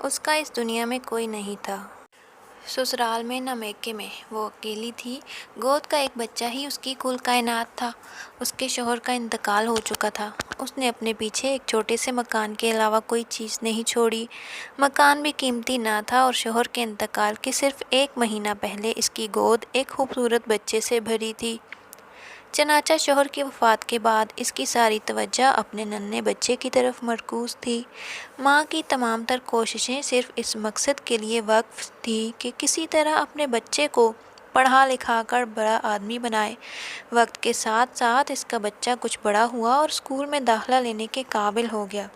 اس کا اس دنیا میں کوئی نہیں تھا۔ سسرال میں نہ میکے میں وہ اکیلی تھی۔ گود کا ایک بچہ ہی اس کی کل کائنات تھا۔ اس کے شوہر کا انتقال ہو چکا تھا۔ اس نے اپنے پیچھے ایک چھوٹے سے مکان کے علاوہ کوئی چیز نہیں چھوڑی۔ مکان بھی قیمتی نہ تھا اور شوہر کے انتقال کے صرف 1 مہینہ پہلے اس کی گود ایک خوبصورت بچے سے بھری تھی۔ چنانچہ شوہر کی وفات کے بعد اس کی ساری توجہ اپنے ننھے بچے کی طرف مرکوز تھی۔ ماں کی تمام تر کوششیں صرف اس مقصد کے لیے وقف تھیں کہ کسی طرح اپنے بچے کو پڑھا لکھا کر بڑا آدمی بنائے۔ وقت کے ساتھ ساتھ اس کا بچہ کچھ بڑا ہوا اور اسکول میں داخلہ لینے کے قابل ہو گیا۔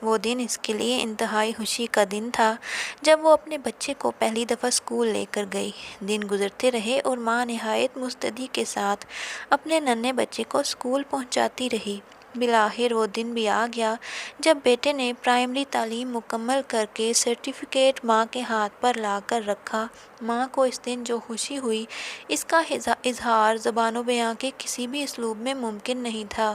وہ دن اس کے لیے انتہائی خوشی کا دن تھا جب وہ اپنے بچے کو پہلی دفعہ اسکول لے کر گئی۔ دن گزرتے رہے اور ماں نہایت مستعدی کے ساتھ اپنے ننھے بچے کو اسکول پہنچاتی رہی۔ بالآخر وہ دن بھی آ گیا جب بیٹے نے پرائمری تعلیم مکمل کر کے سرٹیفکیٹ ماں کے ہاتھ پر لا کر رکھا۔ ماں کو اس دن جو خوشی ہوئی اس کا اظہار زبان و بیان کے کسی بھی اسلوب میں ممکن نہیں تھا۔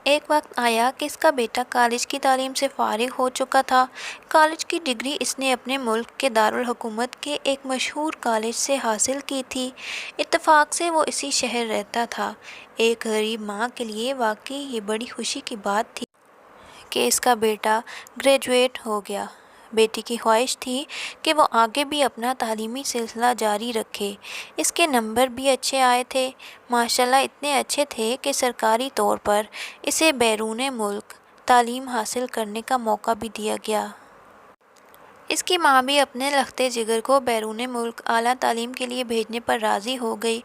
ایک وقت آیا کہ اس کا بیٹا کالج کی تعلیم سے فارغ ہو چکا تھا۔ کالج کی ڈگری اس نے اپنے ملک کے دارالحکومت کے ایک مشہور کالج سے حاصل کی تھی۔ اتفاق سے وہ اسی شہر رہتا تھا۔ ایک غریب ماں کے لیے واقعی یہ بڑی خوشی کی بات تھی کہ اس کا بیٹا گریجویٹ ہو گیا۔ بیٹی کی خواہش تھی کہ وہ آگے بھی اپنا تعلیمی سلسلہ جاری رکھے۔ اس کے نمبر بھی اچھے آئے تھے، ماشاءاللہ اتنے اچھے تھے کہ سرکاری طور پر اسے بیرون ملک تعلیم حاصل کرنے کا موقع بھی دیا گیا۔ اس کی ماں بھی اپنے لختے جگر کو بیرون ملک اعلیٰ تعلیم کے لیے بھیجنے پر راضی ہو گئی۔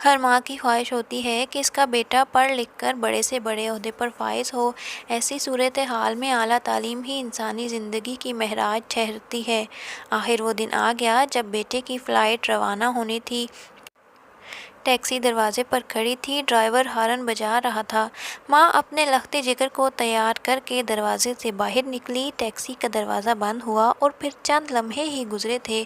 ہر ماں کی خواہش ہوتی ہے کہ اس کا بیٹا پڑھ لکھ کر بڑے سے بڑے عہدے پر فائز ہو۔ ایسی صورتحال میں اعلیٰ تعلیم ہی انسانی زندگی کی معراج ٹھہرتی ہے۔ آخر وہ دن آ گیا جب بیٹے کی فلائٹ روانہ ہونی تھی۔ ٹیکسی دروازے پر کھڑی تھی، ڈرائیور ہارن بجا رہا تھا۔ ماں اپنے لختے جگر کو تیار کر کے دروازے سے باہر نکلی۔ ٹیکسی کا دروازہ بند ہوا اور پھر چند لمحے ہی گزرے تھے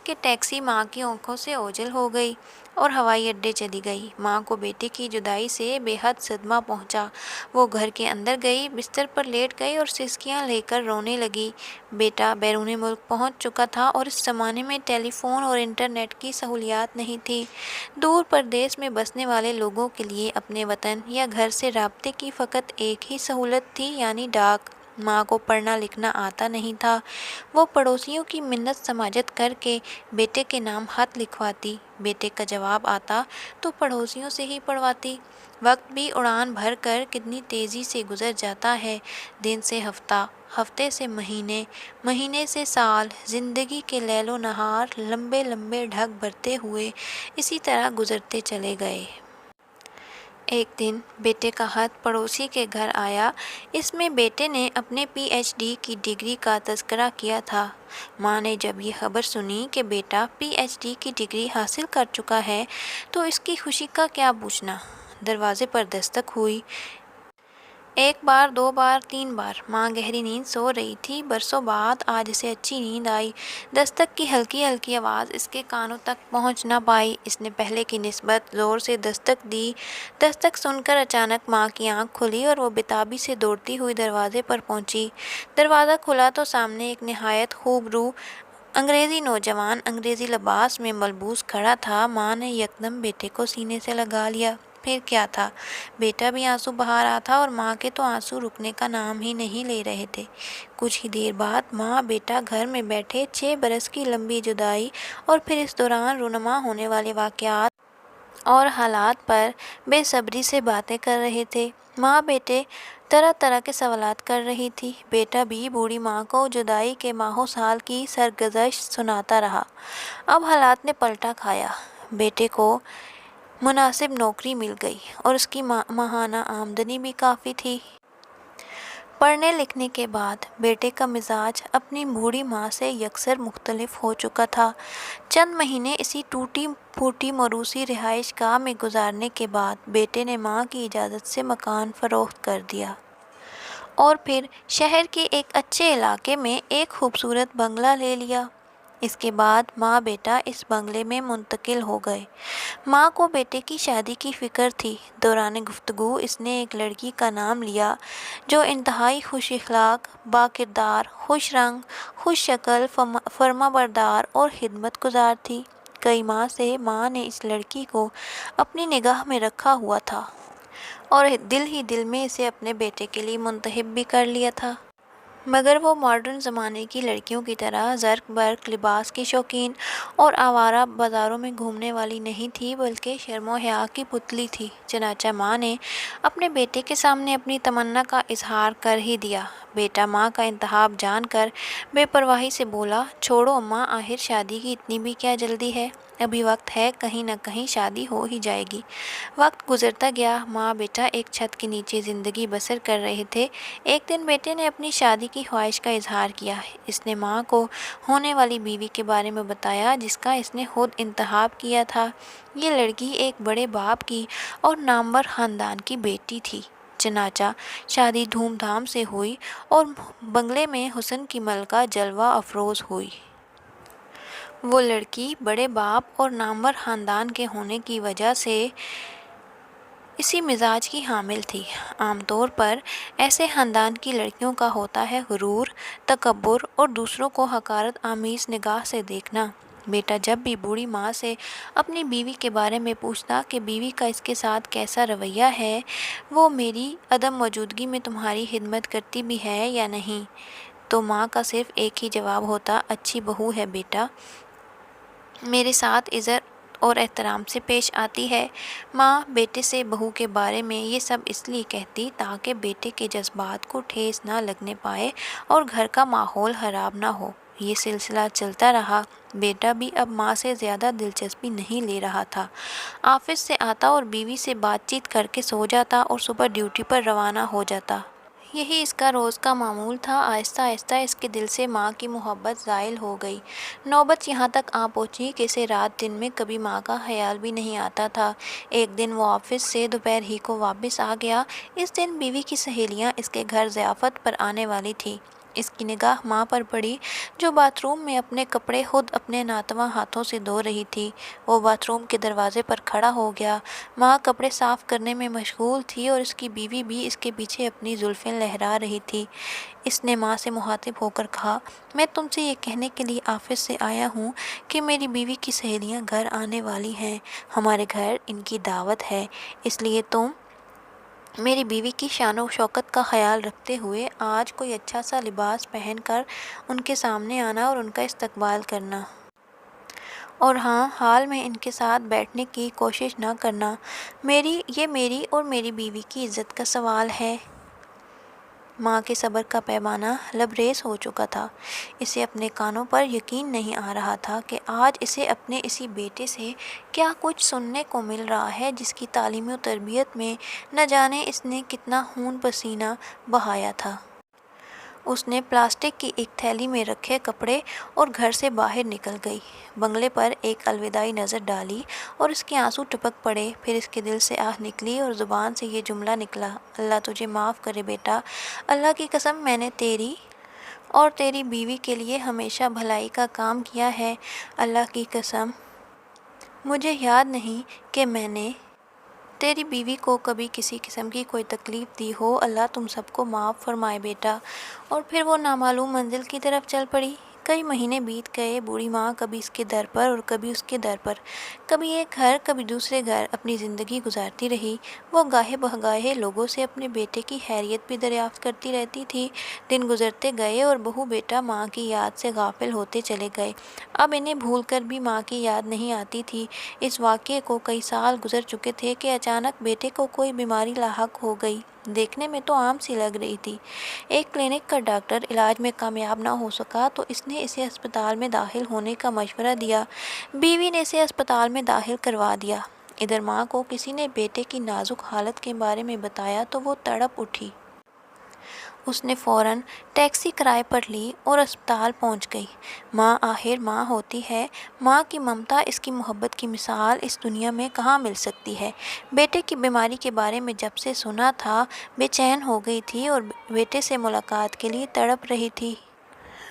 کہ ٹیکسی ماں کی آنکھوں سے اوجھل ہو گئی اور ہوائی اڈے چلی گئی۔ ماں کو بیٹے کی جدائی سے بے حد صدمہ پہنچا۔ وہ گھر کے اندر گئی، بستر پر لیٹ گئی اور سسکیاں لے کر رونے لگی۔ بیٹا بیرون ملک پہنچ چکا تھا اور اس زمانے میں ٹیلی فون اور انٹرنیٹ کی سہولیات نہیں تھی۔ دور پردیس میں بسنے والے لوگوں کے لیے اپنے وطن یا گھر سے رابطے کی فقط ایک ہی سہولت تھی، یعنی ڈاک۔ ماں کو پڑھنا لکھنا آتا نہیں تھا۔ وہ پڑوسیوں کی منت سماجت کر کے بیٹے کے نام خط لکھواتی۔ بیٹے کا جواب آتا تو پڑوسیوں سے ہی پڑھواتی۔ وقت بھی اڑان بھر کر کتنی تیزی سے گزر جاتا ہے، دن سے ہفتہ، ہفتے سے مہینے، مہینے سے سال، زندگی کے لیل و نہار لمبے لمبے ڈھگ بھرتے ہوئے اسی طرح گزرتے چلے گئے۔ ایک دن بیٹے کا خط پڑوسی کے گھر آیا۔ اس میں بیٹے نے اپنے پی ایچ ڈی کی ڈگری کا تذکرہ کیا تھا۔ ماں نے جب یہ خبر سنی کہ بیٹا پی ایچ ڈی کی ڈگری حاصل کر چکا ہے تو اس کی خوشی کا کیا پوچھنا۔ دروازے پر دستک ہوئی۔ 1 بار 2 بار 3 بار۔ ماں گہری نیند سو رہی تھی۔ برسوں بعد آج اسے اچھی نیند آئی۔ دستک کی ہلکی ہلکی آواز اس کے کانوں تک پہنچ نہ پائی۔ اس نے پہلے کی نسبت زور سے دستک دی۔ دستک سن کر اچانک ماں کی آنکھ کھلی اور وہ بےتابی سے دوڑتی ہوئی دروازے پر پہنچی۔ دروازہ کھلا تو سامنے ایک نہایت خوبرو انگریزی نوجوان انگریزی لباس میں ملبوس کھڑا تھا۔ ماں نے یکدم بیٹے کو سینے سے لگا لیا۔ پھر کیا تھا، بیٹا بھی آنسو بہا رہا تھا اور ماں کے تو آنسو رکنے کا نام ہی نہیں لے رہے تھے۔ کچھ ہی دیر بعد ماں بیٹا گھر میں بیٹھے 6 برس کی لمبی جدائی اور پھر اس دوران رونما ہونے والے واقعات اور حالات پر بے صبری سے باتیں کر رہے تھے۔ ماں بیٹے طرح طرح کے سوالات کر رہی تھی۔ بیٹا بھی بوڑھی ماں کو جدائی کے ماہوں سال کی سرگزشت سناتا رہا۔ اب حالات نے پلٹا کھایا۔ بیٹے کو مناسب نوکری مل گئی اور اس کی ماہانہ آمدنی بھی کافی تھی۔ پڑھنے لکھنے کے بعد بیٹے کا مزاج اپنی بوڑھی ماں سے یکسر مختلف ہو چکا تھا۔ چند مہینے اسی ٹوٹی پھوٹی موروثی رہائش گاہ میں گزارنے کے بعد بیٹے نے ماں کی اجازت سے مکان فروخت کر دیا اور پھر شہر کے ایک اچھے علاقے میں ایک خوبصورت بنگلہ لے لیا۔ اس کے بعد ماں بیٹا اس بنگلے میں منتقل ہو گئے۔ ماں کو بیٹے کی شادی کی فکر تھی۔ دوران گفتگو اس نے ایک لڑکی کا نام لیا جو انتہائی خوش اخلاق، با کردار، خوش رنگ، خوش شکل، فرمانبردار اور خدمت گزار تھی۔ کئی ماہ سے ماں نے اس لڑکی کو اپنی نگاہ میں رکھا ہوا تھا اور دل ہی دل میں اسے اپنے بیٹے کے لیے منتخب بھی کر لیا تھا، مگر وہ ماڈرن زمانے کی لڑکیوں کی طرح زرق برق لباس کی شوقین اور آوارہ بازاروں میں گھومنے والی نہیں تھی، بلکہ شرم و حیا کی پتلی تھی۔ چنانچہ ماں نے اپنے بیٹے کے سامنے اپنی تمنا کا اظہار کر ہی دیا۔ بیٹا ماں کا انتخاب جان کر بے پرواہی سے بولا، چھوڑو اماں، آخر شادی کی اتنی بھی کیا جلدی ہے، ابھی وقت ہے، کہیں نہ کہیں شادی ہو ہی جائے گی۔ وقت گزرتا گیا، ماں بیٹا ایک چھت کے نیچے زندگی بسر کر رہے تھے۔ ایک دن بیٹے نے اپنی شادی کی خواہش کا اظہار کیا۔ اس نے ماں کو ہونے والی بیوی کے بارے میں بتایا جس کا اس نے خود انتخاب کیا تھا۔ یہ لڑکی ایک بڑے باپ کی اور نامور خاندان کی بیٹی تھی۔ چنانچہ شادی دھوم دھام سے ہوئی اور بنگلے میں حسن کی ملکہ جلوہ افروز ہوئی۔ وہ لڑکی بڑے باپ اور نامور خاندان کے ہونے کی وجہ سے اسی مزاج کی حامل تھی۔ عام طور پر ایسے خاندان کی لڑکیوں کا ہوتا ہے غرور، تکبر اور دوسروں کو حقارت آمیز نگاہ سے دیکھنا۔ بیٹا جب بھی بوڑھی ماں سے اپنی بیوی کے بارے میں پوچھتا کہ بیوی کا اس کے ساتھ کیسا رویہ ہے، وہ میری عدم موجودگی میں تمہاری خدمت کرتی بھی ہے یا نہیں، تو ماں کا صرف ایک ہی جواب ہوتا، اچھی بہو ہے بیٹا، میرے ساتھ عزت اور احترام سے پیش آتی ہے۔ ماں بیٹے سے بہو کے بارے میں یہ سب اس لیے کہتی تاکہ بیٹے کے جذبات کو ٹھیس نہ لگنے پائے اور گھر کا ماحول خراب نہ ہو۔ یہ سلسلہ چلتا رہا۔ بیٹا بھی اب ماں سے زیادہ دلچسپی نہیں لے رہا تھا۔ آفس سے آتا اور بیوی سے بات چیت کر کے سو جاتا اور صبح ڈیوٹی پر روانہ ہو جاتا۔ یہی اس کا روز کا معمول تھا۔ آہستہ آہستہ اس کے دل سے ماں کی محبت زائل ہو گئی۔ نوبت یہاں تک آ پہنچی کہ اسے رات دن میں کبھی ماں کا خیال بھی نہیں آتا تھا۔ ایک دن وہ آفس سے دوپہر ہی کو واپس آ گیا۔ اس دن بیوی کی سہیلیاں اس کے گھر ضیافت پر آنے والی تھیں۔ اس کی نگاہ ماں پر پڑی جو باتھ روم میں اپنے کپڑے خود اپنے ناتواں ہاتھوں سے دھو رہی تھی۔ وہ باتھ روم کے دروازے پر کھڑا ہو گیا۔ ماں کپڑے صاف کرنے میں مشغول تھی اور اس کی بیوی بھی اس کے پیچھے اپنی زلفیں لہرا رہی تھی۔ اس نے ماں سے مخاطب ہو کر کہا، میں تم سے یہ کہنے کے لیے آفس سے آیا ہوں کہ میری بیوی کی سہیلیاں گھر آنے والی ہیں، ہمارے گھر ان کی دعوت ہے، اس لیے تم میری بیوی کی شان و شوکت کا خیال رکھتے ہوئے آج کوئی اچھا سا لباس پہن کر ان کے سامنے آنا اور ان کا استقبال کرنا۔ اور ہاں، حال میں ان کے ساتھ بیٹھنے کی کوشش نہ کرنا۔ یہ میری اور میری بیوی کی عزت کا سوال ہے۔ ماں کے صبر کا پیمانہ لبریز ہو چکا تھا۔ اسے اپنے کانوں پر یقین نہیں آ رہا تھا کہ آج اسے اپنے اسی بیٹے سے کیا کچھ سننے کو مل رہا ہے جس کی تعلیم و تربیت میں نہ جانے اس نے کتنا خون پسینہ بہایا تھا۔ اس نے پلاسٹک کی ایک تھیلی میں رکھے کپڑے اور گھر سے باہر نکل گئی۔ بنگلے پر ایک الوداعی نظر ڈالی اور اس کے آنسو ٹپک پڑے۔ پھر اس کے دل سے آہ نکلی اور زبان سے یہ جملہ نکلا، اللہ تجھے معاف کرے بیٹا، اللہ کی قسم میں نے تیری اور تیری بیوی کے لیے ہمیشہ بھلائی کا کام کیا ہے، اللہ کی قسم مجھے یاد نہیں کہ میں نے تیری بیوی کو کبھی کسی قسم کی کوئی تکلیف دی ہو، اللہ تم سب کو معاف فرمائے بیٹا۔ اور پھر وہ نامعلوم منزل کی طرف چل پڑی۔ کئی مہینے بیت گئے۔ بوڑھی ماں کبھی اس کے در پر اور کبھی اس کے در پر، کبھی ایک گھر کبھی دوسرے گھر اپنی زندگی گزارتی رہی۔ وہ گاہے بگاہے لوگوں سے اپنے بیٹے کی خیریت بھی دریافت کرتی رہتی تھی۔ دن گزرتے گئے اور بہو بیٹا ماں کی یاد سے غافل ہوتے چلے گئے۔ اب انہیں بھول کر بھی ماں کی یاد نہیں آتی تھی۔ اس واقعے کو کئی سال گزر چکے تھے کہ اچانک بیٹے کو کوئی بیماری لاحق ہو گئی۔ دیکھنے میں تو عام سی لگ رہی تھی۔ ایک کلینک کا ڈاکٹر علاج میں کامیاب نہ ہو سکا تو اس نے اسے اسپتال میں داخل ہونے کا مشورہ دیا۔ بیوی نے اسے اسپتال میں داخل کروا دیا۔ ادھر ماں کو کسی نے بیٹے کی نازک حالت کے بارے میں بتایا تو وہ تڑپ اٹھی۔ اس نے فوراً ٹیکسی کرائے پر لی اور اسپتال پہنچ گئی۔ ماں آخر ماں ہوتی ہے۔ ماں کی ممتا، اس کی محبت کی مثال اس دنیا میں کہاں مل سکتی ہے۔ بیٹے کی بیماری کے بارے میں جب سے سنا تھا بے چین ہو گئی تھی اور بیٹے سے ملاقات کے لیے تڑپ رہی تھی۔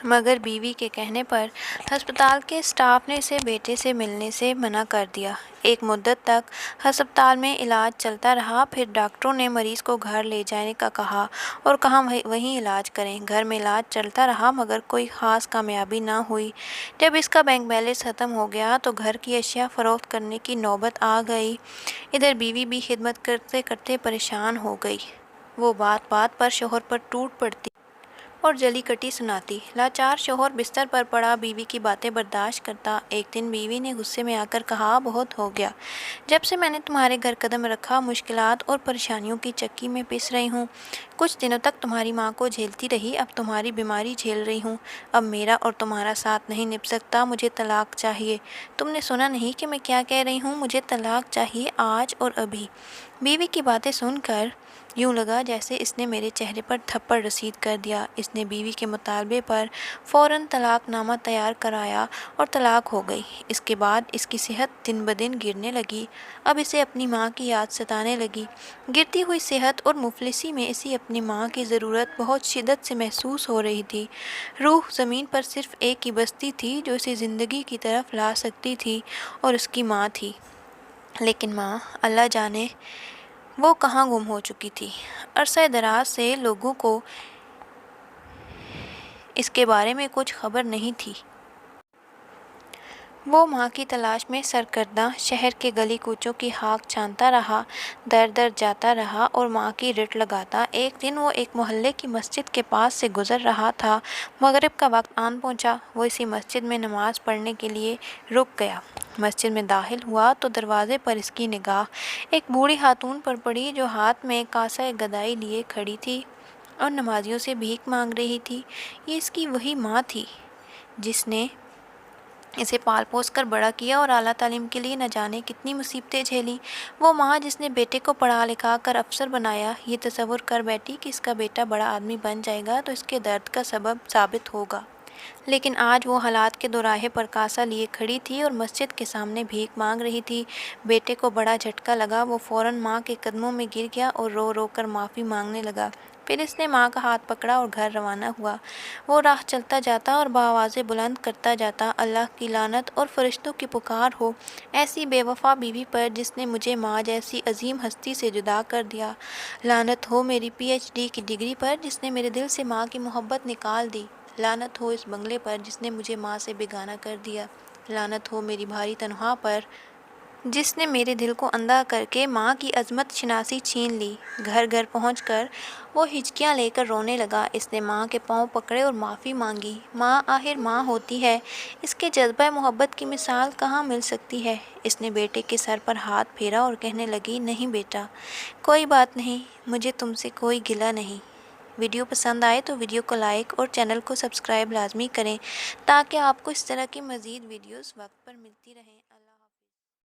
مگر بیوی کے کہنے پر ہسپتال کے اسٹاف نے اسے بیٹے سے ملنے سے منع کر دیا۔ ایک مدت تک ہسپتال میں علاج چلتا رہا، پھر ڈاکٹروں نے مریض کو گھر لے جانے کا کہا اور کہا وہیں علاج کریں۔ گھر میں علاج چلتا رہا مگر کوئی خاص کامیابی نہ ہوئی۔ جب اس کا بینک بیلنس ختم ہو گیا تو گھر کی اشیاء فروخت کرنے کی نوبت آ گئی۔ ادھر بیوی بھی خدمت کرتے کرتے پریشان ہو گئی۔ وہ بات بات پر شوہر پر ٹوٹ پڑتی اور جلی کٹی سناتی۔ لاچار شوہر بستر پر پڑا بیوی کی باتیں برداشت کرتا۔ ایک دن بیوی نے غصے میں آ کر کہا، بہت ہو گیا، جب سے میں نے تمہارے گھر قدم رکھا مشکلات اور پریشانیوں کی چکی میں پس رہی ہوں۔ کچھ دنوں تک تمہاری ماں کو جھیلتی رہی، اب تمہاری بیماری جھیل رہی ہوں۔ اب میرا اور تمہارا ساتھ نہیں نبھ سکتا، مجھے طلاق چاہیے۔ تم نے سنا نہیں کہ میں کیا کہہ رہی ہوں؟ مجھے طلاق چاہیے، آج اور ابھی۔ بیوی کی باتیں سن کر یوں لگا جیسے اس نے میرے چہرے پر تھپڑ رسید کر دیا۔ اس نے بیوی کے مطالبے پر فوراً طلاق نامہ تیار کرایا اور طلاق ہو گئی۔ اس کے بعد اس کی صحت دن بدن گرنے لگی۔ اب اسے اپنی ماں کی یاد ستانے لگی۔ گرتی ہوئی صحت اور مفلسی میں اسے اپنی ماں کی ضرورت بہت شدت سے محسوس ہو رہی تھی۔ روح زمین پر صرف ایک ہی بستی تھی جو اسے زندگی کی طرف لا سکتی تھی اور اس کی ماں تھی۔ لیکن ماں، اللہ جانے وہ کہاں گم ہو چکی تھی۔ عرصہ دراز سے لوگوں کو اس کے بارے میں کچھ خبر نہیں تھی۔ وہ ماں کی تلاش میں سرگرداں شہر کے گلی کوچوں کی ہاک چھانتا رہا، در در جاتا رہا اور ماں کی رٹ لگاتا۔ ایک دن وہ ایک محلے کی مسجد کے پاس سے گزر رہا تھا۔ مغرب کا وقت آن پہنچا۔ وہ اسی مسجد میں نماز پڑھنے کے لیے رک گیا۔ مسجد میں داخل ہوا تو دروازے پر اس کی نگاہ ایک بوڑھی خاتون پر پڑی جو ہاتھ میں کاسہ گدائی لیے کھڑی تھی اور نمازیوں سے بھیک مانگ رہی تھی۔ یہ اس کی وہی ماں تھی جس نے اسے پال پوس کر بڑا کیا اور اعلیٰ تعلیم کے لیے نہ جانے کتنی مصیبتیں جھیلیں۔ وہ ماں جس نے بیٹے کو پڑھا لکھا کر افسر بنایا، یہ تصور کر بیٹھی کہ اس کا بیٹا بڑا آدمی بن جائے گا تو اس کے درد کا سبب ثابت ہوگا۔ لیکن آج وہ حالات کے دوراہے پر کاسہ لیے کھڑی تھی اور مسجد کے سامنے بھیک مانگ رہی تھی۔ بیٹے کو بڑا جھٹکا لگا۔ وہ فوراً ماں کے قدموں میں گر گیا اور رو رو کر معافی مانگنے لگا۔ پھر اس نے ماں کا ہاتھ پکڑا اور گھر روانہ ہوا۔ وہ راہ چلتا جاتا اور بآوازیں بلند کرتا جاتا، اللہ کی لعنت اور فرشتوں کی پکار ہو ایسی بے وفا بیوی پر جس نے مجھے ماں جیسی عظیم ہستی سے جدا کر دیا۔ لعنت ہو میری پی ایچ ڈی کی ڈگری پر جس نے میرے دل سے ماں کی محبت نکال دی۔ لعنت ہو اس بنگلے پر جس نے مجھے ماں سے بیگانہ کر دیا۔ لعنت ہو میری بھاری تنخواہ پر جس نے میرے دل کو اندھا کر کے ماں کی عظمت شناسی چھین لی۔ گھر گھر پہنچ کر وہ ہچکیاں لے کر رونے لگا۔ اس نے ماں کے پاؤں پکڑے اور معافی مانگی۔ ماں آخر ماں ہوتی ہے، اس کے جذبہ محبت کی مثال کہاں مل سکتی ہے؟ اس نے بیٹے کے سر پر ہاتھ پھیرا اور کہنے لگی، نہیں بیٹا، کوئی بات نہیں، مجھے تم سے کوئی گلہ نہیں۔ ویڈیو پسند آئے تو ویڈیو کو لائک اور چینل کو سبسکرائب لازمی کریں تاکہ آپ کو اس طرح کی مزید ویڈیوز وقت پر ملتی رہیں۔ اللہ